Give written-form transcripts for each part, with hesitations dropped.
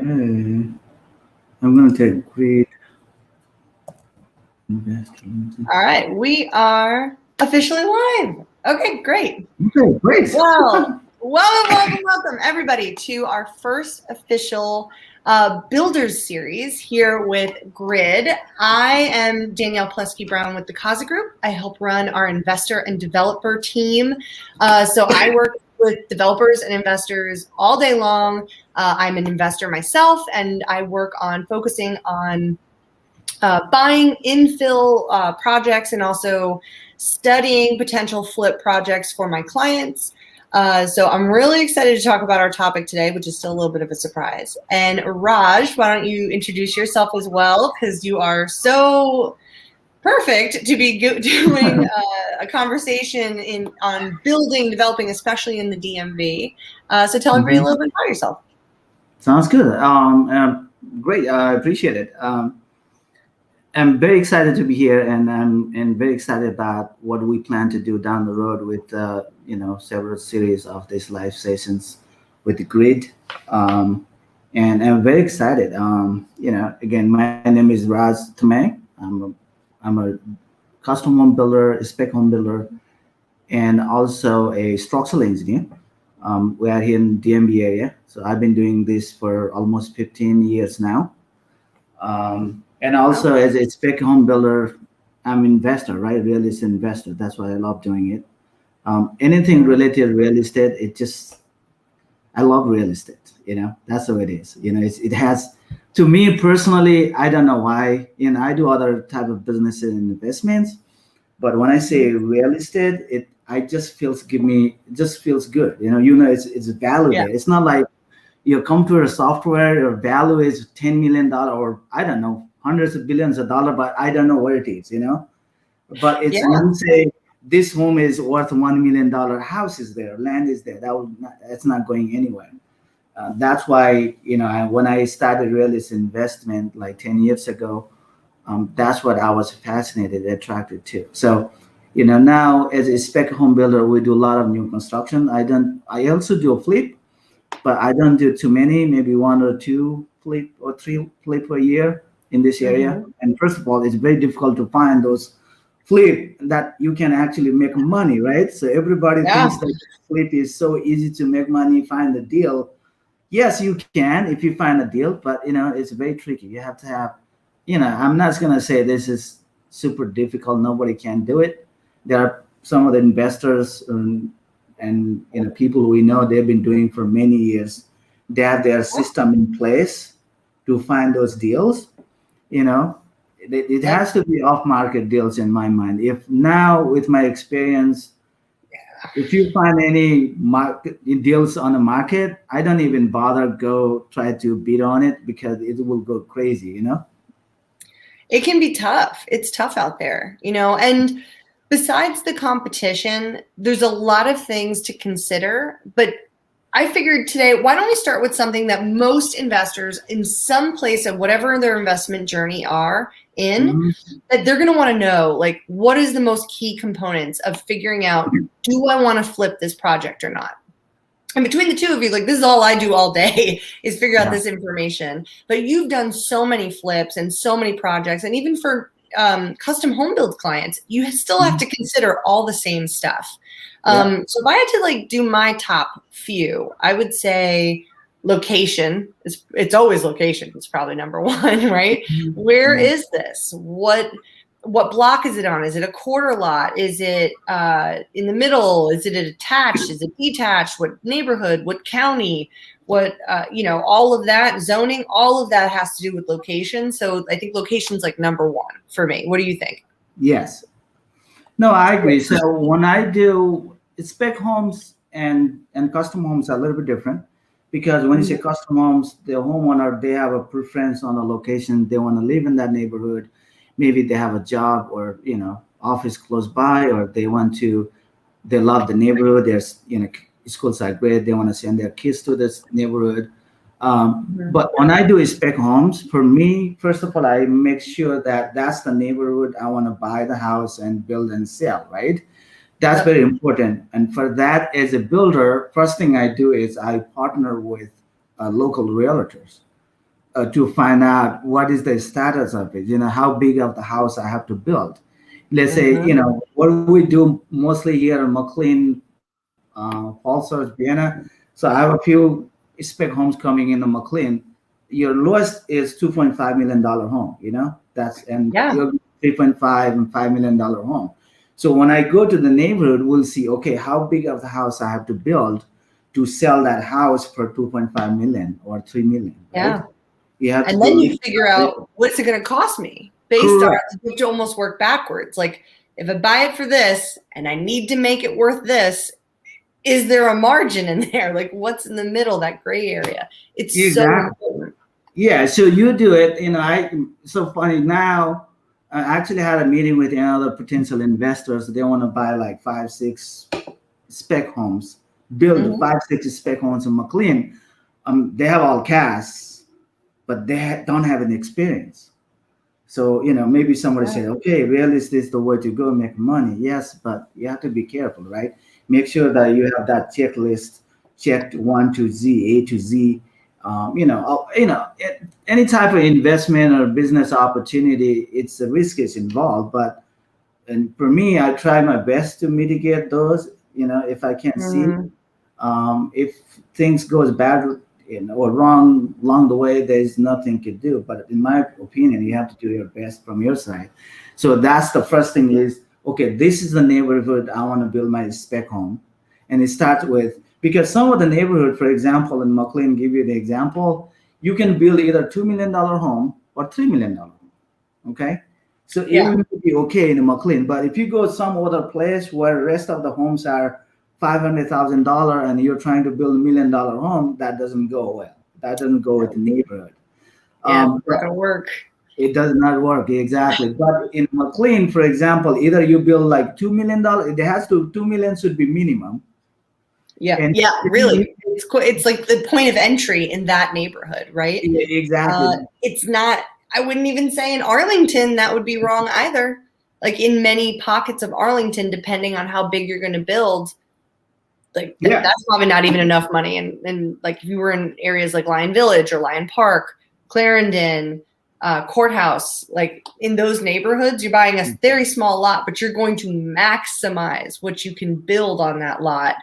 Okay. I'm gonna take great investor. All right, we are officially live. Okay, great. Okay, great. Well, welcome, everybody, to our first official Builders series here with Grid. I am Danielle Palloschi-Browne with the Casa Group. I help run our investor and developer team. So I work with developers and investors all day long. I'm an investor myself, and I work on focusing on buying infill projects and also studying potential flip projects for my clients. So I'm really excited to talk about our topic today, which is still a little bit of a surprise. And Raj, why don't you introduce yourself as well, because you are so perfect to be doing a conversation on building, developing, especially in the DMV. So tell everybody a Mhm. little bit about yourself. Sounds good. Great. I appreciate it. I'm very excited to be here, and I'm very excited about what we plan to do down the road with several series of these live sessions with the grid. Um, and I'm very excited. Again, my name is Raj Tamay. I'm a custom home builder, a spec home builder, and also a structural engineer. We are here in DMV area, so I've been doing this for almost 15 years now. And Wow. also as a spec home builder, I'm investor, right? Real estate investor. That's why I love doing it. Anything related to real estate, I love real estate. That's how it is. It has, to me personally, I don't know why. I do other type of businesses and investments, but when I say real estate, I just feels good. It's value Yeah. there. It's not like you come to a software, your value is $10 million, or I don't know, hundreds of billions of dollars, but I don't know what it is. But it's when Yeah. you say this home is worth $1 million, house is there, land is there. That's not going anywhere. That's why when I started real estate investment like 10 years ago, that's what I was fascinated, attracted to. So, now as a spec home builder, we do a lot of new construction. I also do a flip, but I don't do too many, maybe one or two flip or three flip a year in this area. Hmm. And first of all, it's very difficult to find those flip that you can actually make money, right? So everybody Yeah. thinks that flip is so easy to make money, find the deal. Yes, you can if you find a deal, but it's very tricky. You have to have, I'm not gonna say this is super difficult. Nobody can do it. There are some of the investors and people we know they've been doing for many years. They have their system in place to find those deals. You know, it Yep. has to be off-market deals in my mind. If now with my experience, if you find any market deals on the market, I don't even bother go try to bid on it because it will go crazy. It can be tough. It's tough out there, and besides the competition, there's a lot of things to consider. But I figured today, why don't we start with something that most investors in some place of whatever their investment journey are in, Mhm. that they're going to want to know, like, what is the most key components of figuring out, do I want to flip this project or not? And between the two of you, like, this is all I do all day is figure out Yeah. this information. But you've done so many flips and so many projects, and even for custom home build clients, you still have Mhm. to consider all the same stuff. Yeah. So if I had to like do my top few, I would say location. It's always location. It's probably number one, right? Mhm. Where Yeah. is this? What block is it on? Is it a quarter lot? Is it in the middle? Is it attached? Is it detached? What neighborhood? What county? What all of that zoning, all of that has to do with location. So I think location's like number one for me. What do you think? Yes. No, I agree. So when I do spec homes and custom homes are a little bit different because when you say Mhm. custom homes, the homeowner they have a preference on the location. They want to live in that neighborhood. Maybe they have a job or office close by, or they love the neighborhood. There's schools are great. They want to send their kids to this neighborhood. Mhm. But when I do spec homes, for me, first of all, I make sure that that's the neighborhood I want to buy the house and build and sell, right? That's Yep. very important. And for that, as a builder, first thing I do is I partner with local realtors. to find out what is the status of it. How big of the house I have to build. Let's say, what we do mostly here in McLean, Falls, Vienna. So I have a few spec homes coming in the McLean. Your lowest is $2.5 million home. And your 3.5 and $5 million home. So when I go to the neighborhood, we'll see, okay, how big of the house I have to build to sell that house for 2.5 million or 3 million. Right? Yeah. You have to and then you figure out what's it going to cost me based on, you have to almost work backwards. Like if I buy it for this and I need to make it worth this, is there a margin in there? Like what's in the middle, that gray area? It's so important. Yeah, so you do it. So funny now. I actually had a meeting with another potential investors. They want to buy like 5-6 spec homes, build 5-6 spec homes in McLean. They have all cash, but they don't have any experience. So maybe somebody said, okay, really, is this the way to go make money? Yes, but you have to be careful, right? Make sure that you have that checklist checked 1 to Z, A to Z. Any type of investment or business opportunity, it's a risk is involved. And for me, I try my best to mitigate those. If I can see, if things goes bad or wrong along the way, there's nothing to do. But in my opinion, you have to do your best from your side. So that's the first thing is, okay, this is the neighborhood I want to build my spec home, and it starts with. Because some of the neighborhood, for example, in McLean, give you the example, you can build either $2 million home or $3 million home. Okay, so it will be okay in McLean. But if you go some other place where the rest of the homes are $500,000 and you're trying to build $1 million home, that doesn't go well. That doesn't go with the neighborhood. It's not gonna work. It does not work exactly. But in McLean, for example, either you build like $2 million. It has to $2 million should be minimum. Really. It's like the point of entry in that neighborhood, right? Exactly. It's not, I wouldn't even say in Arlington that would be wrong either. Like in many pockets of Arlington, depending on how big you're going to build, that's probably not even enough money. And like if you were in areas like Lion Village or Lion Park, Clarendon, Courthouse, like in those neighborhoods, you're buying a very small lot, but you're going to maximize what you can build on that lot.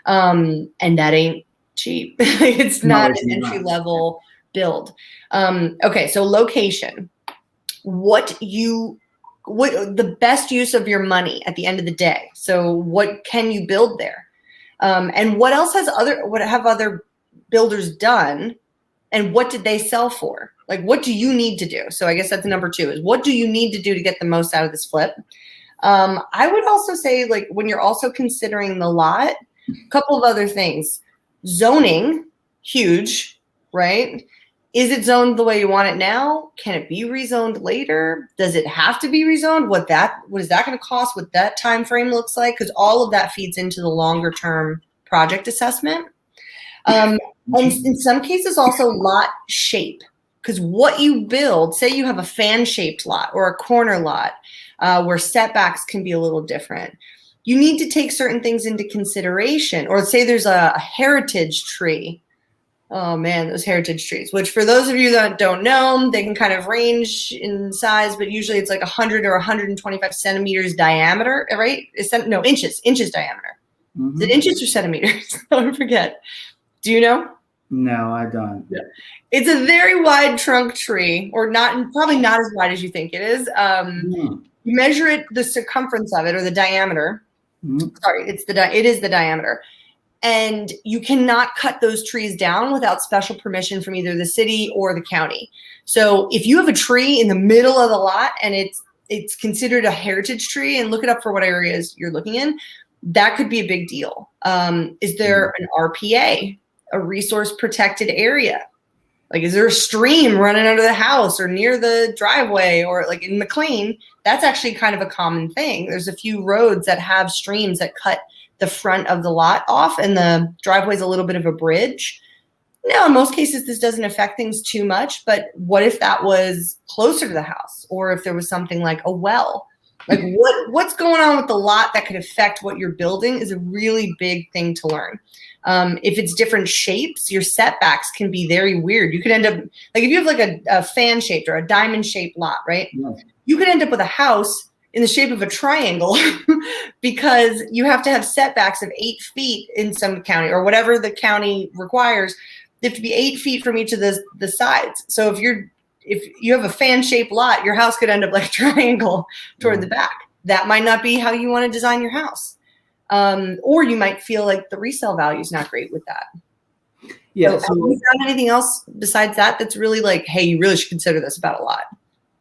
And that ain't cheap. It's not an entry level build. Okay, so location. What the best use of your money at the end of the day? So what can you build there? And what else have other builders done? And what did they sell for? Like, what do you need to do? So I guess that's number 2 is what do you need to do to get the most out of this flip? I would also say, like, when you're also considering the lot, a couple of other things. Zoning, huge, right? Is it zoned the way you want it now? Can it be rezoned later? Does it have to be rezoned? What is that going to cost? What that time frame looks like? Because all of that feeds into the longer term project assessment. And in some cases, also lot shape. Because what you build, say you have a fan-shaped lot or a corner lot where setbacks can be a little different. You need to take certain things into consideration. Or say there's a heritage tree. Oh man, those heritage trees, which for those of you that don't know, they can kind of range in size, but usually it's like 100 or 125 centimeters diameter, right? Inches diameter. Is it inches or centimeters? I forget. Do you know? No, I don't. Yeah. It's a very wide trunk tree, or probably not as wide as you think it is. You measure it, the circumference of it, or the diameter. Sorry, it is the diameter. And you cannot cut those trees down without special permission from either the city or the county. So if you have a tree in the middle of the lot and it's considered a heritage tree, and look it up for what areas you're looking in, that could be a big deal. Is there an RPA, a resource protected area? Like, is there a stream running under the house or near the driveway? Or like in McLean, that's actually kind of a common thing. There's a few roads that have streams that cut the front of the lot off, and the driveway is a little bit of a bridge. Now, in most cases, this doesn't affect things too much, but what if that was closer to the house, or if there was something like a well? Like what's going on with the lot that could affect what you're building is a really big thing to learn. If it's different shapes, your setbacks can be very weird. You could end up, like if you have like a fan shaped or a diamond shaped lot, right? Yeah. You could end up with a house in the shape of a triangle because you have to have setbacks of 8 feet in some county or whatever the county requires. They have to be 8 feet from each of the sides. So if you have a fan shaped lot, your house could end up like a triangle toward the back. That might not be how you want to design your house. Or you might feel like the resale value is not great with that. Yeah. So have you found anything else besides that that's really like, hey, you really should consider this about a lot?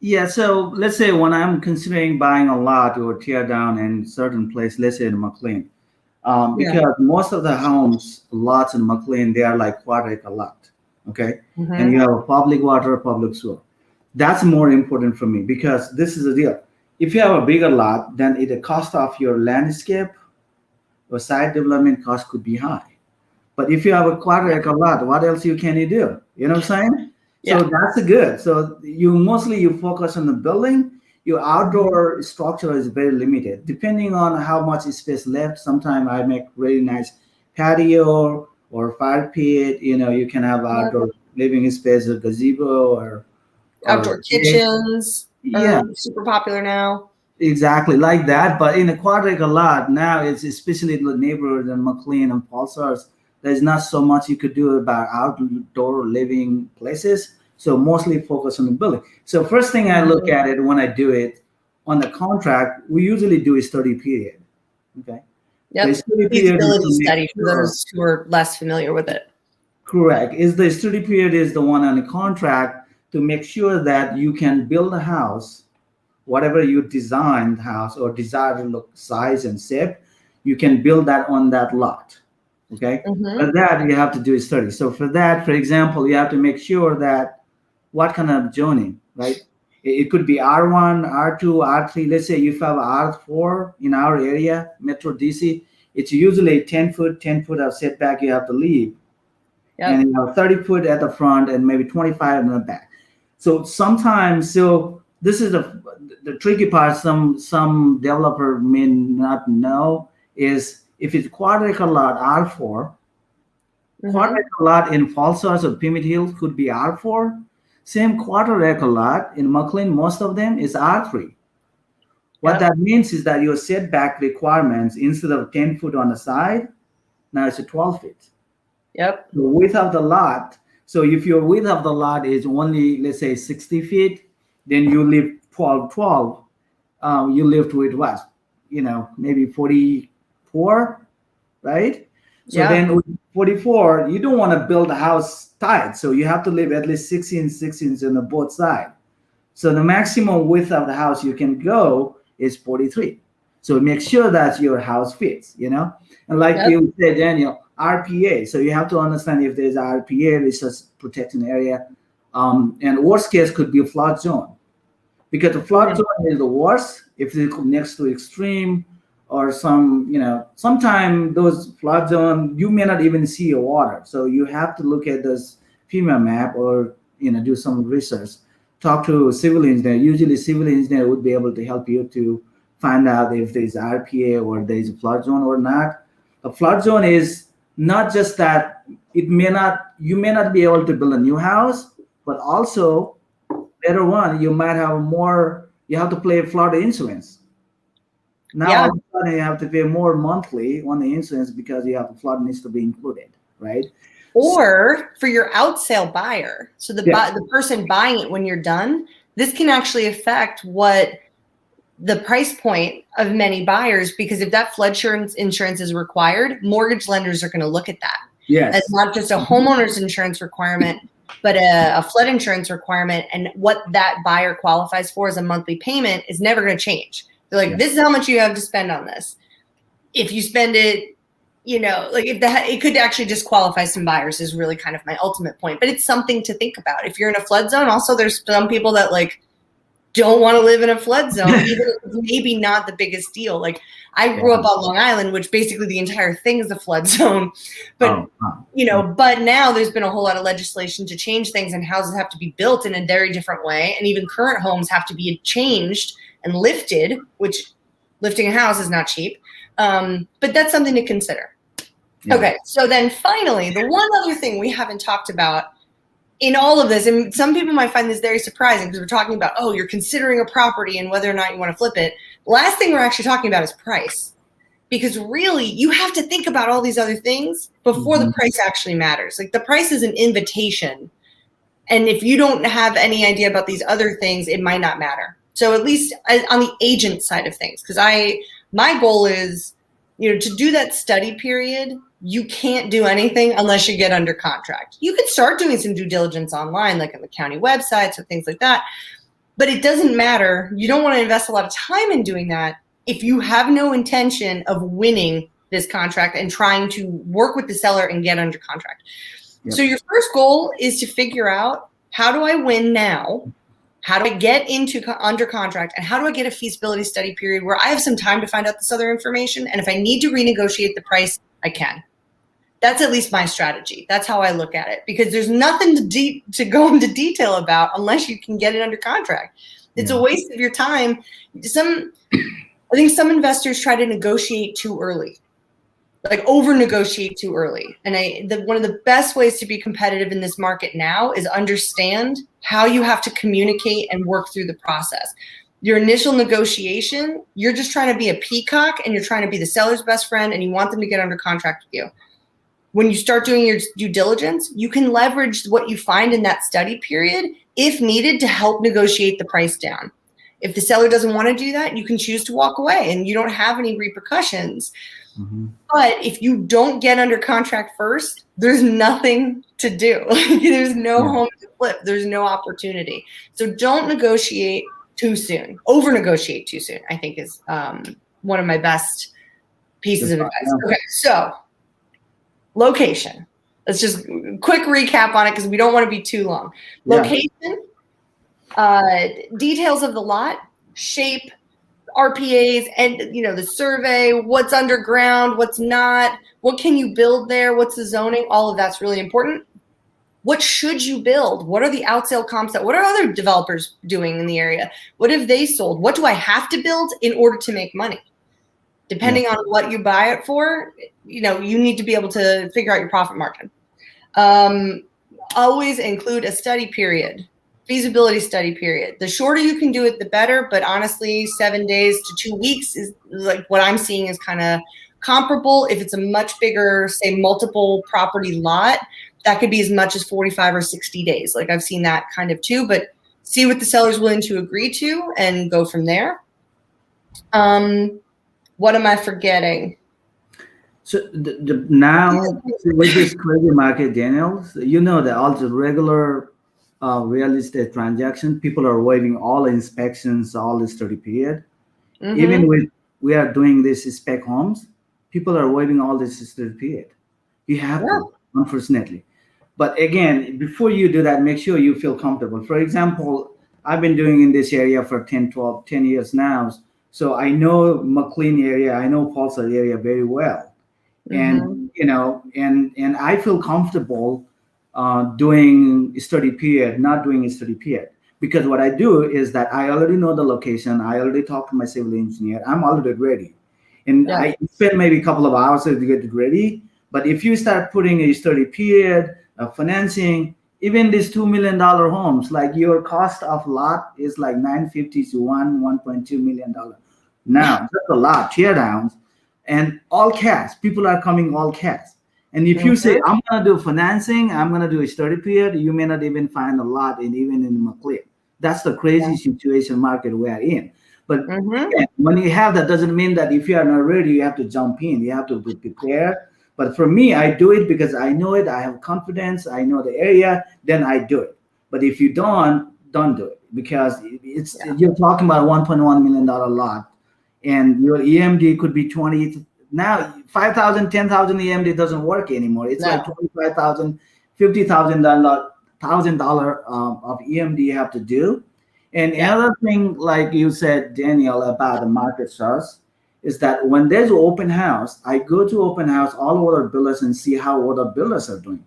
Yeah. So let's say when I'm considering buying a lot or tear down in certain place, let's say in McLean, because most of the homes, lots in McLean, they are like quarter acre lot. Okay. Mm-hmm. And you have a public water, public sewer. That's more important for me because this is the deal. If you have a bigger lot, then the cost of your landscape or site development cost could be high. But if you have a quarter acre lot, what else can you do? You know what I'm saying? Yeah. So that's good. So you focus on the building. Your outdoor structure is very limited. Depending on how much space left, sometimes I make really nice patio or fire pit. You can have outdoor living space, a gazebo or outdoor kitchens. Yeah, super popular now. Exactly like that. But in a quarter acre lot now, it's especially the neighborhood in McLean and Pulsars, there's not so much you could do about outdoor living places. So mostly focus on the building. So first thing I look at it when I do it on the contract, we usually do a study period. Okay. Yep. Feasibility study for those who are less familiar with it. Correct. The study period is the one on the contract to make sure that you can build a house, whatever you designed house or desired look, size and shape, you can build that on that lot. Okay. For that, you have to do a study. So for that, for example, you have to make sure that what kind of zoning, right? It could be R1, R2, R3. Let's say you have R4 in our area, Metro DC. It's usually 10 foot of setback you have to leave. Yep. And you have 30 foot at the front and maybe 25 in the back. So sometimes, this is the tricky part. Some developer may not know is if it's quarter acre lot R4, quarter acre lot in Falsas or Pimmit Hills could be R4. Same quarter acre lot in McLean, most of them is R3. What that means is that your setback requirements, instead of 10 foot on the side, now it's a 12 feet. Yep. The width of the lot. So if your width of the lot is only, let's say 60 feet, then you leave 12. You lived with what? Maybe 44, right? So then with 44, you don't want to build a house tight. So you have to leave at least 6 inches on the both sides. So the maximum width of the house you can go is 43. So make sure that your house fits, And like you said, Danielle, RPA. So you have to understand if there's RPA, resource protection area. And worst case could be a flood zone. Because the flood zone is the worst if it's next to extreme or sometimes those flood zone, you may not even see your water. So you have to look at this FEMA map or, do some research. Talk to a civil engineer. Usually civil engineer would be able to help you to find out if there's RPA or there's a flood zone or not. A flood zone is not just that you may not be able to build a new house, but also better one, you might have you have to pay flood insurance. Now all of a sudden you have to pay more monthly on the insurance because you have the flood needs to be included, right? Or for your out sale buyer. So the person buying it when you're done, this can actually affect what the price point of many buyers, because if that flood insurance is required, mortgage lenders are going to look at that. Yes. As not just a homeowner's insurance requirement, but a flood insurance requirement. And what that buyer qualifies for as a monthly payment is never going to change. They're like, this is how much you have to spend on this. If you spend it, it could actually disqualify some buyers is really kind of my ultimate point. But it's something to think about. If you're in a flood zone, also there's some people that don't want to live in a flood zone, even if it's maybe not the biggest deal. Like I grew up on Long Island, which basically the entire thing is a flood zone. But, but now there's been a whole lot of legislation to change things, and houses have to be built in a very different way. And even current homes have to be changed and lifted, which lifting a house is not cheap. But that's something to consider. Yeah. Okay, so then finally, the one other thing we haven't talked about in all of this, and some people might find this very surprising because we're talking about, oh, you're considering a property and whether or not you want to flip it. The last thing we're actually talking about is price. Because really, you have to think about all these other things before the price actually matters. Like the price is an invitation. And if you don't have any idea about these other things, it might not matter. So at least on the agent side of things, because my goal is, to do that study period, you can't do anything unless you get under contract. You can start doing some due diligence online, like on the county websites or things like that. But it doesn't matter. You don't want to invest a lot of time in doing that if you have no intention of winning this contract and trying to work with the seller and get under contract. Yep. So your first goal is to figure out, how do I win now? How do I get under contract? And how do I get a feasibility study period where I have some time to find out this other information? And if I need to renegotiate the price, I can. That's at least my strategy. That's how I look at it, because there's nothing to go into detail about unless you can get it under contract. It's a waste of your time. I think some investors try to negotiate too early, like over negotiate too early. And one of the best ways to be competitive in this market now is understand how you have to communicate and work through the process. Your initial negotiation, you're just trying to be a peacock and you're trying to be the seller's best friend and you want them to get under contract with you. When you start doing your due diligence, you can leverage what you find in that study period, if needed, to help negotiate the price down. If the seller doesn't want to do that, you can choose to walk away and you don't have any repercussions. Mm-hmm. But if you don't get under contract first, there's nothing to do. There's no home to flip. There's no opportunity. So don't negotiate too soon. Over negotiate too soon, I think, is one of my best pieces of advice. Okay, so location. Let's just quick recap on it because we don't want to be too long. Location, details of the lot, shape, RPAs, and the survey, what's underground, what's not, what can you build there, what's the zoning, all of that's really important. What should you build? What are the outsale comps? What are other developers doing in the area? What have they sold? What do I have to build in order to make money? Depending on what you buy it for, you need to be able to figure out your profit margin. Always include a study period. Feasibility study period. The shorter you can do it, the better. But honestly, 7 days to 2 weeks is like what I'm seeing is kind of comparable. If it's a much bigger, say, multiple property lot, that could be as much as 45 or 60 days. Like I've seen that kind of too. But see what the seller's willing to agree to and go from there. What am I forgetting? So now with this crazy market, Danielle, that all the regular real estate transaction, people are waiving all inspections, all the study period. Mm-hmm. Even with we are doing this spec homes, people are waiving all this study period. You have to, unfortunately. But again, before you do that, make sure you feel comfortable. For example, I've been doing in this area for 10 years now. So I know McLean area, I know Palloschi area very well. Mm-hmm. And I feel comfortable doing a study period, not doing a study period. Because what I do is that I already know the location. I already talked to my civil engineer. I'm already ready. And I spend maybe a couple of hours to get it ready. But if you start putting a study period, financing, even these $2 million homes, like your cost of lot is like $950 to $1.2 million. Now, that's a lot, tear downs, and all cash. People are coming all cash. And if you say, I'm going to do financing, I'm going to do a study period, you may not even find a lot even in McLean. That's the crazy situation market we are in. But when you have that, doesn't mean that if you are not ready, you have to jump in. You have to be prepared. But for me, I do it because I know it. I have confidence. I know the area. Then I do it. But if you don't do it because you're talking about a $1.1 million lot, and your EMD could be 20. Now, $5,000, $10,000 EMD doesn't work anymore. It's like $25,000, $50,000 of EMD you have to do. And another thing, like you said, Danielle, about the market source, is that when there's an open house, I go to open house all other builders and see how other builders are doing.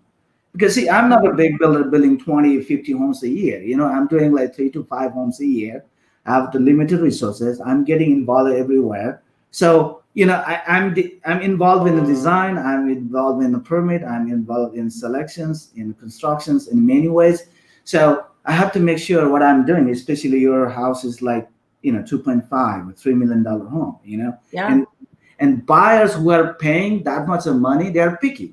Because see, I'm not a big builder building 20, 50 homes a year. I'm doing like 3 to 5 homes a year. I have the limited resources. I'm getting involved everywhere. So, I'm involved in the design. I'm involved in the permit. I'm involved in selections, in constructions, in many ways. So I have to make sure what I'm doing, especially your house is like, 2.5 or $3 million home, Yeah. and buyers who are paying that much of money, they are picky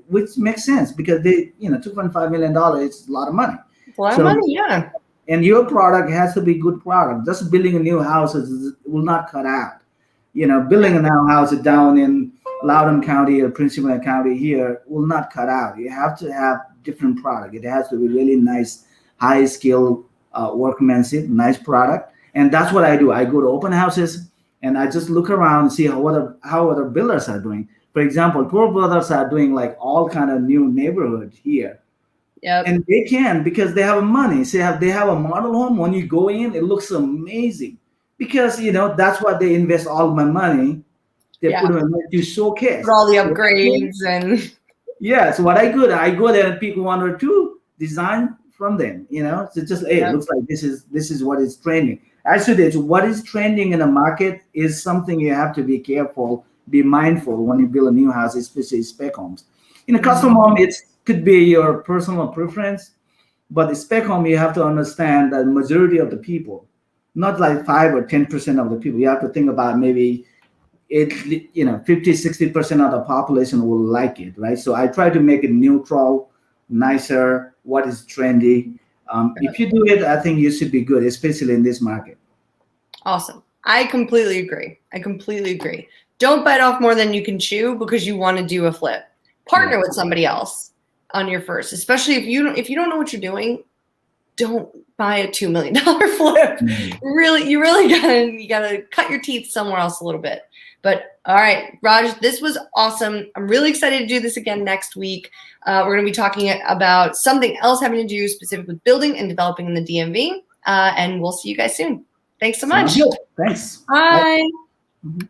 which makes sense because $2.5 million is a lot of money. It's a lot of So, money, yeah. and your product has to be good product. Just building a new house will not cut out. Building a new house down in Loudoun County or Prince William County here will not cut out. You have to have different product. It has to be really nice, high skill workmanship, nice product. And that's what I do. I go to open houses and I just look around and see how other builders are doing. For example, Toll Brothers are doing like all kind of new neighborhood here. Yep. And they can because they have money. They have a model home. When you go in, it looks amazing because that's what they invest all my money. They put them to showcase. For all the upgrades and So what I go there and pick one or two design from them. So just it looks like this is what is trending. Actually, what is trending in the market is something you have to be careful, be mindful when you build a new house, especially spec homes. In a custom home, it could be your personal preference, but the spec home, you have to understand that the majority of the people, not like 5 or 10% of the people, you have to think about maybe 50-60% of the population will like it, right? So I try to make it neutral, nicer, what is trendy. If you do it, I think you should be good, especially in this market. Awesome. I completely agree. Don't bite off more than you can chew because you want to do a flip. Partner with somebody else on your first, especially if you don't know what you're doing. Don't buy a $2 million flip. You really gotta cut your teeth somewhere else a little bit. But all right, Raj, this was awesome. I'm really excited to do this again next week. We're going to be talking about something else having to do specific with building and developing in the DMV. And we'll see you guys soon. Thanks so much. Thanks. Bye. Bye.